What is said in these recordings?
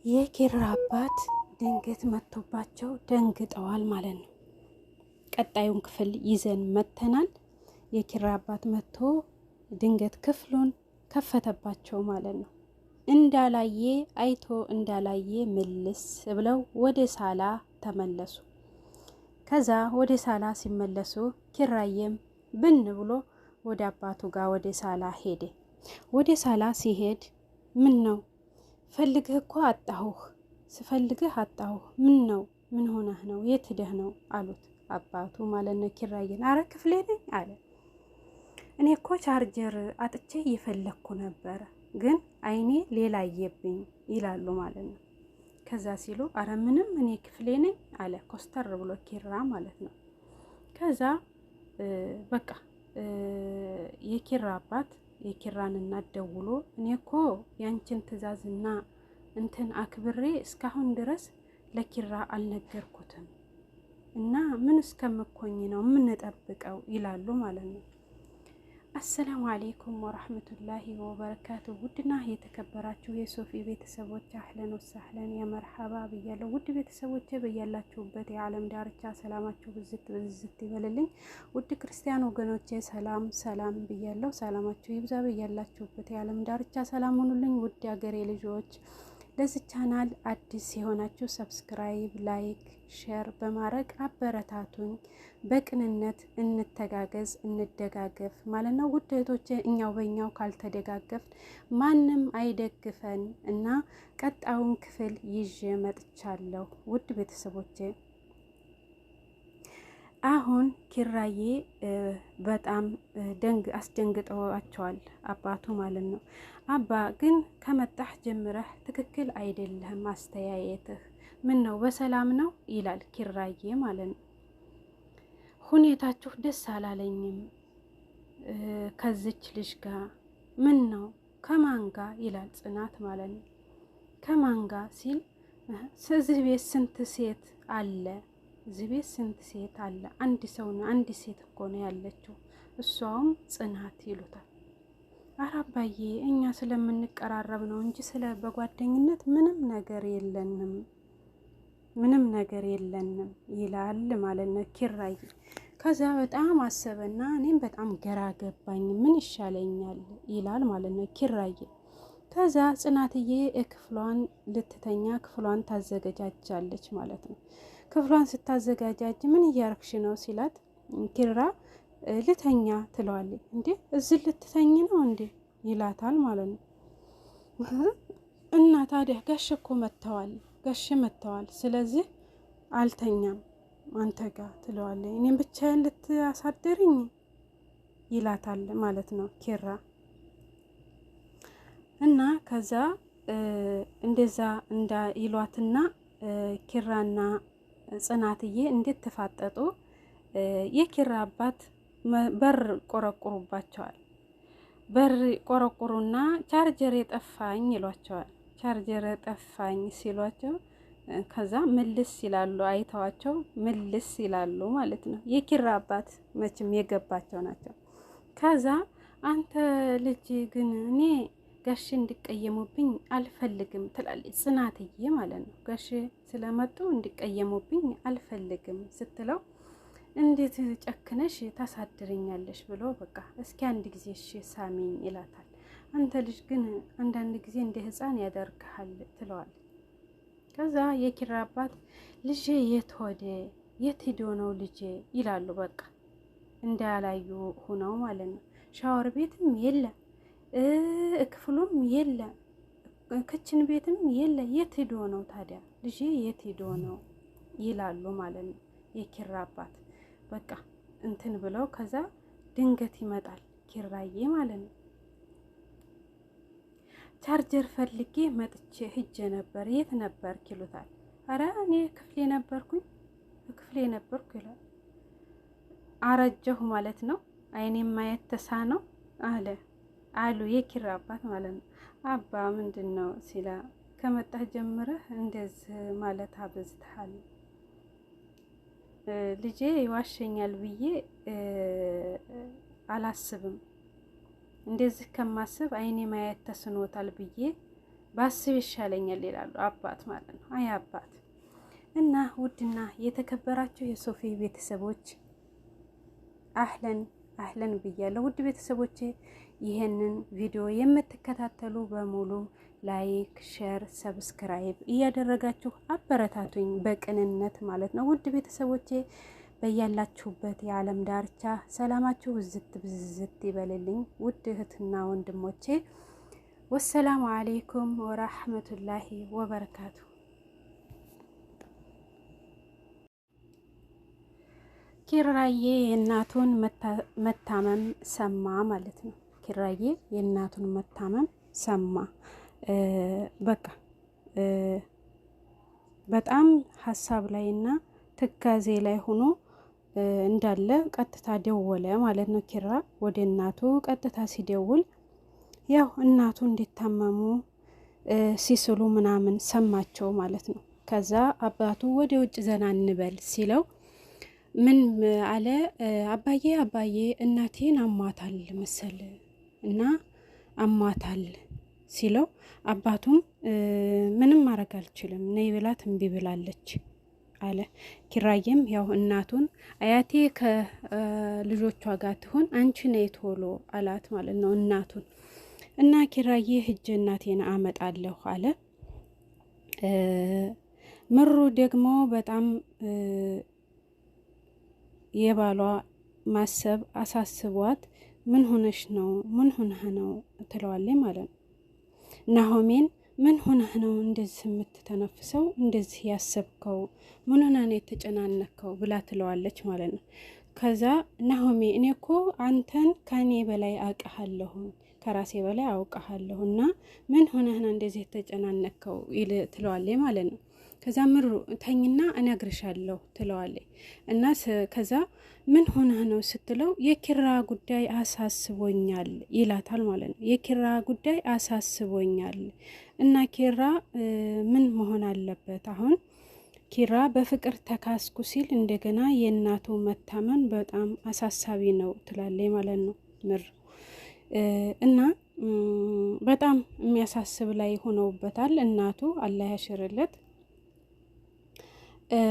የኪራ አባት ድንገት መጥቶባቸው ደንግጠዋል ማለት ነው። ቀጣዩን ክፍል ይዘን መተናል። የኪራ አባት መጥቶ ድንገት ክፍሉን ከፈተባቸው ማለት ነው። እንዳላየ አይቶ እንዳላየ ምልስ ብለው ወደ ሳላ ተመለሱ። ከዛ ወደ ሳላ ሲመለሱ ኪራዬም ብን ብሎ ወደ አባቱ ጋር ወደ ሳላ ሄደ። ወደ ሳላ ሲሄድ ምን ነው ፈልግህ እኮ አጣሁህ፣ ስፈልግህ አጣሁህ። ምን ነው? ምን ሆነህ ነው? የት ሄደህ ነው አሉት አባቱ ማለት ነው። ኪራዬን አረ ክፍሌ ነኝ አለ። እኔ እኮ ቻርጀር አጥቼ እየፈለግኩ ነበረ፣ ግን አይኔ ሌላ አየብኝ ይላሉ ማለት ነው። ከዛ ሲሉ አረ ምንም እኔ ክፍሌ ነኝ አለ ኮስተር ብሎ ኪራ ማለት ነው። ከዛ በቃ የኪራ አባት የኪራን እናት ደውሎ እኔ እኮ ያንቺን ትዕዛዝና እንትን አክብሬ እስካሁን ድረስ ለኪራ አልነገርኩትም እና ምን እስከምኮኝ ነው የምንጠብቀው ይላሉ ማለት ነው። አሰላሙ አሌይኩም ወራህመቱላሂ ወበረካቱ። ውድና የተከበራችሁ የሶፊ ቤተሰቦች አህለን ወሳህለን የመርሐባ ብያለሁ። ውድ ቤተሰቦች በያላችሁበት የዓለም ዳርቻ ሰላማችሁ ብዝት ብዝት ይበልልኝ። ውድ ክርስቲያን ወገኖቼ ሰላም ሰላም ብያለሁ። ሰላማችሁ ይብዛ በያላችሁበት የዓለም ዳርቻ ሰላም ሁኑልኝ። ውድ ሀገሬ ልጆች ለዚህ ቻናል አዲስ የሆናችሁ ሰብስክራይብ፣ ላይክ፣ ሼር በማድረግ አበረታቱኝ። በቅንነት እንተጋገዝ እንደጋገፍ ማለት ነው። ውድ እህቶቼ እኛው በእኛው ካልተደጋገፍ ማንም አይደግፈን እና ቀጣዩን ክፍል ይዤ መጥቻለሁ። ውድ ቤተሰቦቼ አሁን ኪራዬ በጣም አስደንግጠዋቸዋል አባቱ ማለት ነው። አባ ግን ከመጣህ ጀምረህ ትክክል አይደለህም አስተያየትህ፣ ምን ነው በሰላም ነው ይላል ኪራዬ ማለት ነው። ሁኔታችሁ ደስ አላለኝም ከዚች ልጅ ጋር። ምን ነው ከማን ጋር ይላል ጽናት ማለት ነው። ከማን ጋር ሲል እዚህ ቤት ስንት ሴት አለ? እዚህ ቤት ስንት ሴት አለ? አንድ ሰው ነው፣ አንድ ሴት እኮ ነው ያለችው፣ እሷም ጽናት ይሉታል። ኧረ አባዬ እኛ ስለምንቀራረብ ነው እንጂ ስለ በጓደኝነት ምንም ነገር የለንም፣ ምንም ነገር የለንም ይላል ማለት ነው ኪራዬ። ከዛ በጣም አሰበና እኔም በጣም ገራ ገባኝ፣ ምን ይሻለኛል ይላል ማለት ነው ኪራዬ። ከዛ ጽናትዬ ክፍሏን ልትተኛ ክፍሏን ታዘገጃጃለች ማለት ነው። ክፍሏን ስታዘጋጃጅ ምን እያረግሽ ነው ሲላት ኪራ ልተኛ ትለዋለች። እንዴ እዚህ ልትተኝ ነው እንዴ ይላታል ማለት ነው። እና ታዲያ ጋሽ እኮ መጥተዋል፣ ጋሽ መጥተዋል፣ ስለዚህ አልተኛም አንተ ጋር ትለዋለች። እኔም ብቻዬን ልታሳድርኝ ይላታል ማለት ነው ኪራ። እና ከዛ እንደዛ ይሏትና ኪራና ጽናትዬ እንዴት ተፋጠጡ። የኪራ አባት በር ቆረቁሩባቸዋል። በር ቆረቁሩና ቻርጀር የጠፋኝ ይሏቸዋል። ቻርጀር ጠፋኝ ሲሏቸው ከዛ ምልስ ይላሉ፣ አይተዋቸው ምልስ ይላሉ ማለት ነው። የኪራ አባት መቼም የገባቸው ናቸው። ከዛ አንተ ልጅ ግን እኔ ጋሽ እንዲቀየሙብኝ አልፈልግም ትላለች ጽናትዬ ማለት ነው። ጋሽ ስለመጡ እንዲቀየሙብኝ አልፈልግም ስትለው እንዴት ጨክነሽ ታሳድረኛለሽ ብሎ በቃ እስኪ አንድ ጊዜ እሺ ሳሚኝ ይላታል። አንተ ልጅ ግን አንዳንድ ጊዜ እንደ ሕፃን ያደርግሃል ትለዋል። ከዛ የኪራ አባት ልጄ የት ሆደ የት ሄዶ ነው ልጄ ይላሉ። በቃ እንዳላዩ ሆነው ማለት ነው። ሻወር ቤትም የለ፣ ክፍሉም የለ፣ ክችን ቤትም የለ፣ የት ሄዶ ነው ታዲያ ልጄ የት ሄዶ ነው ይላሉ ማለት ነው የኪራ አባት። በቃ እንትን ብለው ከዛ ድንገት ይመጣል ኪራዬ ማለት ነው። ቻርጀር ፈልጌ መጥቼ ሂጄ ነበር፣ የት ነበር ይሉታል። አረ እኔ ክፍሌ ነበርኩኝ፣ ክፍሌ ነበርኩ ይላል። አረጀሁ ማለት ነው፣ አይኔም ማየት ተሳነው አሉ የኪራ አባት ማለት ነው። አባ ምንድን ነው ሲላ ከመጣህ ጀምረህ እንደዚህ ማለት አበዝተሃል፣ ልጄ ይዋሸኛል ብዬ አላስብም፣ እንደዚህ ከማስብ አይኔ ማየት ተስኖታል ብዬ ባስብ ይሻለኛል ይላሉ አባት ማለት ነው። አይ አባት እና ውድና የተከበራችሁ የሶፊ ቤተሰቦች አህለን ብያለሁ። ውድ ቤተሰቦቼ ይሄንን ቪዲዮ የምትከታተሉ በሙሉ ላይክ፣ ሼር፣ ሰብስክራይብ እያደረጋችሁ አበረታቱኝ በቅንነት ማለት ነው። ውድ ቤተሰቦቼ በያላችሁበት የዓለም ዳርቻ ሰላማችሁ ብዝት ብዝት ይበልልኝ። ውድ እህትና ወንድሞቼ ወሰላሙ አሌይኩም ወራህመቱላሂ ወበረካቱ። ኪራዬ የእናቱን መታመም ሰማ ማለት ነው። ኪራዬ የእናቱን መታመም ሰማ። በቃ በጣም ሀሳብ ላይና ትካዜ ላይ ሆኖ እንዳለ ቀጥታ ደወለ ማለት ነው። ኪራ ወደ እናቱ ቀጥታ ሲደውል ያው እናቱ እንዲታመሙ ሲስሉ ምናምን ሰማቸው ማለት ነው። ከዛ አባቱ ወደ ውጭ ዘና እንበል ሲለው ምን አለ? አባዬ እናቴን አሟታል መሰል እና አሟታል ሲለው አባቱም ምንም ማድረግ አልችልም ነይ ብላት እምቢ ብላለች አለ። ኪራዬም ያው እናቱን አያቴ ከልጆቿ ጋር ትሆን አንቺ ነይ ቶሎ አላት ማለት ነው እናቱን። እና ኪራዬ ሂጅ እናቴን አመጣለሁ አለ። ምሩ ደግሞ በጣም የባሏ ማሰብ አሳስቧት ምን ሆነሽ ነው ምን ሆነህ ነው ትለዋለች ማለት ነው። ናሆሜን ምን ሆነህ ነው እንደዚህ የምትተነፍሰው እንደዚህ ያሰብከው ምን ሆነህ ነው የተጨናነከው ብላ ትለዋለች ማለት ነው። ከዛ ናሆሜ እኔ እኮ አንተን ከኔ በላይ አውቃለሁ ከራሴ በላይ አውቃለሁ እና ምን ሆነህ ነው እንደዚህ የተጨናነከው ትለዋለች ማለት ነው። ከዛ ምሩ ተኝና እነግርሻለሁ ትለዋለች እና ከዛ ምን ሆነህ ነው ስትለው የኪራ ጉዳይ አሳስቦኛል ይላታል ማለት ነው። የኪራ ጉዳይ አሳስቦኛል እና ኪራ ምን መሆን አለበት አሁን ኪራ በፍቅር ተካስኩ ሲል እንደገና የእናቱ መታመን በጣም አሳሳቢ ነው ትላለች ማለት ነው ምር እና በጣም የሚያሳስብ ላይ ሆነውበታል። እናቱ አላህ ያሽርለት።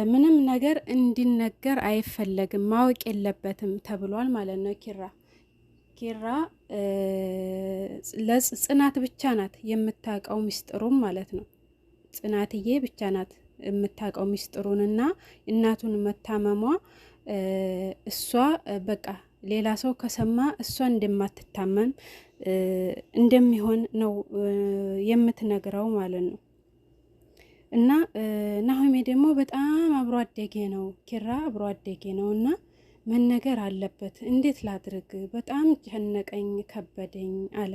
ምንም ነገር እንዲነገር አይፈለግም ማወቅ የለበትም ተብሏል ማለት ነው። ኪራ ለጽናት ብቻ ናት የምታውቀው ሚስጥሩም ማለት ነው። ጽናትዬ ብቻ ናት የምታውቀው ሚስጥሩንና እናቱን መታመሟ እሷ በቃ ሌላ ሰው ከሰማ እሷ እንደማትታመም እንደሚሆን ነው የምትነግረው ማለት ነው። እና ናሆሜ ደግሞ በጣም አብሮ አደጌ ነው ኪራ አብሮ አደጌ ነው እና መነገር አለበት እንዴት ላድርግ በጣም ጨነቀኝ ከበደኝ አለ።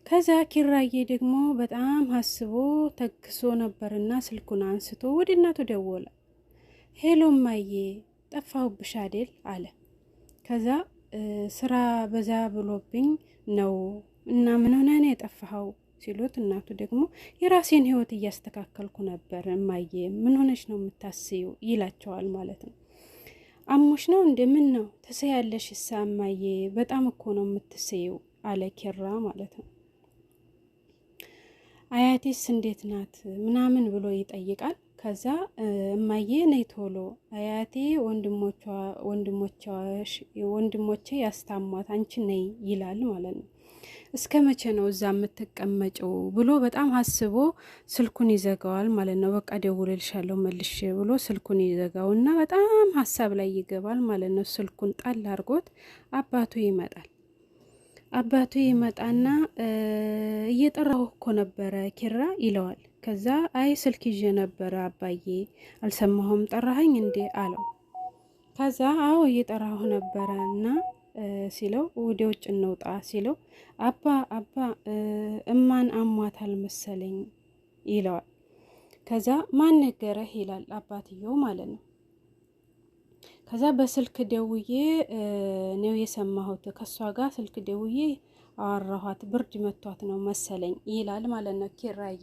ከዛ ኪራዬ ደግሞ በጣም አስቦ ተክሶ ነበርና ስልኩን አንስቶ ወደ እናቱ ደወለ። ሄሎ ማዬ ጠፋሁብሽ አይደል አለ። ከዛ ስራ በዛ ብሎብኝ ነው እና ምን ሆነ ነው የጠፋኸው ሲሉት እናቱ ደግሞ የራሴን ህይወት እያስተካከልኩ ነበር እማዬ ምን ሆነሽ ነው የምታስይው ይላቸዋል ማለት ነው። አሞሽ ነው እንደምን ነው ተሰያለሽ እሳ እማዬ በጣም እኮ ነው የምትስይው አለ ኪራ ማለት ነው። አያቴስ እንዴት ናት ምናምን ብሎ ይጠይቃል። ከዛ እማዬ ነይ ቶሎ አያቴ ወንድሞቼ ያስታሟት አንቺ ነይ ይላል ማለት ነው። እስከ መቼ ነው እዛ የምትቀመጨው ብሎ በጣም አስቦ ስልኩን ይዘጋዋል ማለት ነው። በቃ ደውልልሻለሁ መልሼ ብሎ ስልኩን ይዘጋውና በጣም ሀሳብ ላይ ይገባል ማለት ነው። ስልኩን ጣል አድርጎት አባቱ ይመጣል። አባቱ ይመጣና እየጠራሁ እኮ ነበረ ኪራ ይለዋል። ከዛ አይ ስልክ ይዤ ነበረ አባዬ አልሰማሁም ጠራኸኝ እንዴ አለው። ከዛ አዎ እየጠራሁ ነበረ እና ሲለው ወደ ውጭ እንውጣ ሲለው አባ እማን አሟታል መሰለኝ ይለዋል። ከዛ ማን ነገረህ ይላል አባትየው ማለት ነው። ከዛ በስልክ ደውዬ ነው የሰማሁት ከሷ ጋር ስልክ ደውዬ አወራኋት ብርድ መቷት ነው መሰለኝ ይላል ማለት ነው። ኪራዬ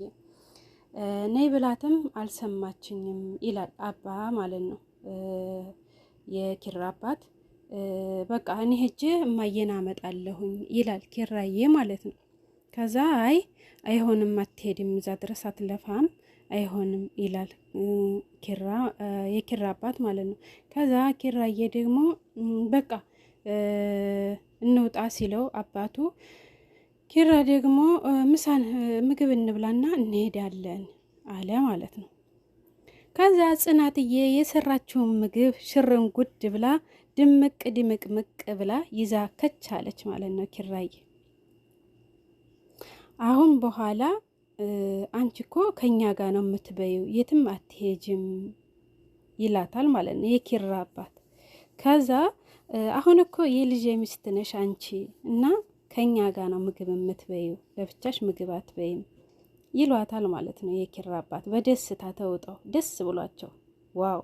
ነይ ብላትም አልሰማችኝም ይላል አባ ማለት ነው። የኪራ አባት በቃ እኔ ሄጄ እማዬን አመጣለሁኝ ይላል ኪራዬ ማለት ነው። ከዛ አይ አይሆንም፣ አትሄድም፣ እዛ ድረስ አትለፋም፣ አይሆንም ይላል የኪራ አባት ማለት ነው። ከዛ ኪራዬ ደግሞ በቃ እንውጣ ሲለው አባቱ ኪራ ደግሞ ምሳን ምግብ እንብላና እንሄዳለን አለ ማለት ነው። ከዛ ጽናትዬ የሰራችውን ምግብ ሽርን ጉድ ብላ ድምቅ ድምቅምቅ ብላ ይዛ ከቻለች ማለት ነው። ኪራዬ አሁን በኋላ አንቺ እኮ ከኛ ጋር ነው የምትበዩ፣ የትም አትሄጅም ይላታል ማለት ነው የኪራ አባት። ከዛ አሁን እኮ የልጅ ሚስት ነሽ አንቺ እና ከኛ ጋር ነው ምግብ የምትበዩ፣ ለብቻሽ ምግብ አትበይም ይሏታል ማለት ነው የኪራ አባት። በደስታ ተውጠው ደስ ብሏቸው ዋው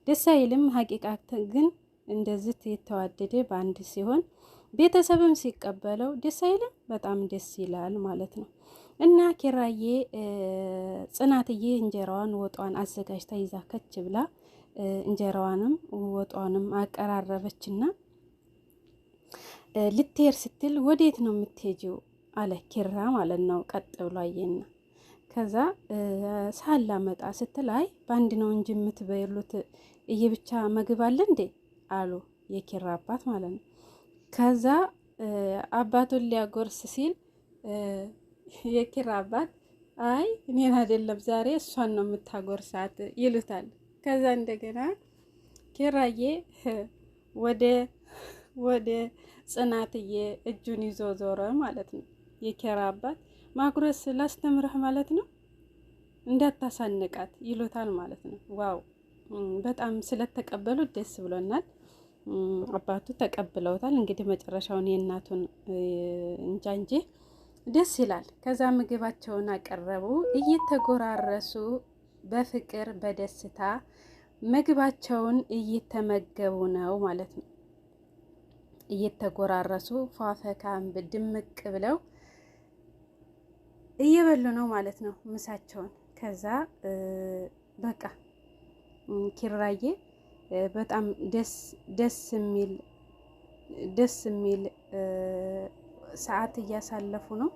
ደስ አይልም? ሀቂቃት ግን እንደዚህ የተዋደደ በአንድ ሲሆን ቤተሰብም ሲቀበለው ደስ አይልም? በጣም ደስ ይላል ማለት ነው። እና ኪራዬ ጽናትዬ እንጀራዋን ወጧን አዘጋጅታ ይዛ ከች ብላ እንጀራዋንም ወጧንም አቀራረበችና ልትሄድ ስትል ወዴት ነው የምትሄጂው አለ ኪራ ማለት ነው። ቀጥ ብሎ አየና ከዛ ሳላ መጣ ስትል አይ በአንድ ነው እንጂ የምትበሉት እየብቻ ምግብ አለ እንዴ አሉ የኪራ አባት ማለት ነው። ከዛ አባቱን ሊያጎርስ ሲል የኪራ አባት አይ እኔን አይደለም ዛሬ እሷን ነው የምታጎርሳት ይሉታል። ከዛ እንደገና ኪራዬ ወደ ጽናትዬ እጁን ይዞ ዞረ ማለት ነው። የኪራ አባት ማጉረስ ላስተምረህ ማለት ነው እንዳታሳንቃት ይሉታል ማለት ነው። ዋው በጣም ስለተቀበሉት ደስ ብሎናል። አባቱ ተቀብለውታል። እንግዲህ መጨረሻውን የእናቱን እንጃ እንጂ ደስ ይላል። ከዛ ምግባቸውን አቀረቡ እየተጎራረሱ በፍቅር በደስታ ምግባቸውን እየተመገቡ ነው ማለት ነው። እየተጎራረሱ ፏፈካም ድምቅ ብለው እየበሉ ነው ማለት ነው ምሳቸውን። ከዛ በቃ ኪራዬ በጣም ደስ የሚል ሰዓት እያሳለፉ ነው።